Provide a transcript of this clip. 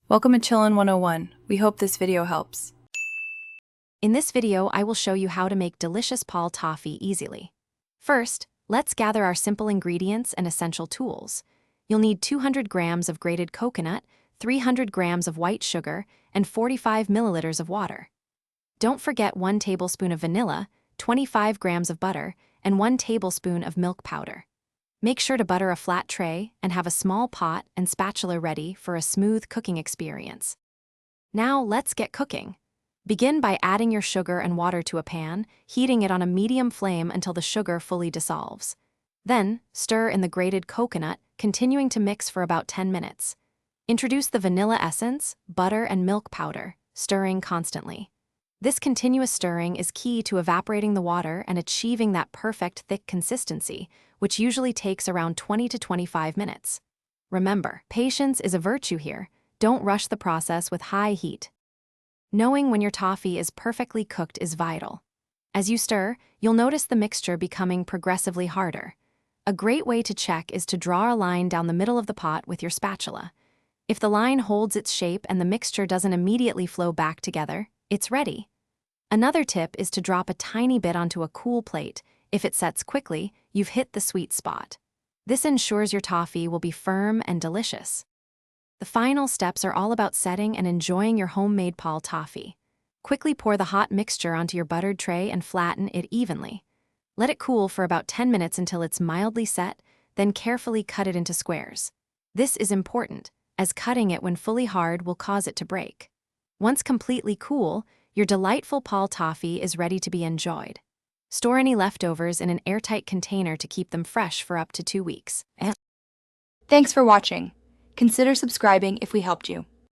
Welcome to Chillin' 101. We hope this video helps. In this video, I will show you how to make delicious Pol Toffee easily. First, let's gather our simple ingredients and essential tools. You'll need 200 grams of grated coconut, 300 grams of white sugar, and 45 milliliters of water. Don't forget 1 tablespoon of vanilla, 25 grams of butter, and 1 tablespoon of milk powder. Make sure to butter a flat tray and have a small pot and spatula ready for a smooth cooking experience. Now let's get cooking. Begin by adding your sugar and water to a pan, heating it on a medium flame until the sugar fully dissolves. Then, stir in the grated coconut, continuing to mix for about 10 minutes. Introduce the vanilla essence, butter, and milk powder, stirring constantly. This continuous stirring is key to evaporating the water and achieving that perfect thick consistency, which usually takes around 20 to 25 minutes. Remember, patience is a virtue here. Don't rush the process with high heat. Knowing when your toffee is perfectly cooked is vital. As you stir, you'll notice the mixture becoming progressively harder. A great way to check is to draw a line down the middle of the pot with your spatula. If the line holds its shape and the mixture doesn't immediately flow back together, it's ready. Another tip is to drop a tiny bit onto a cool plate. If it sets quickly, you've hit the sweet spot. This ensures your toffee will be firm and delicious. The final steps are all about setting and enjoying your homemade Pol Toffee. Quickly pour the hot mixture onto your buttered tray and flatten it evenly. Let it cool for about 10 minutes until it's mildly set, then carefully cut it into squares. This is important, as cutting it when fully hard will cause it to break. Once completely cool, your delightful Pol Toffee is ready to be enjoyed. Store any leftovers in an airtight container to keep them fresh for up to 2 weeks. Thanks for watching. Consider subscribing if we helped you.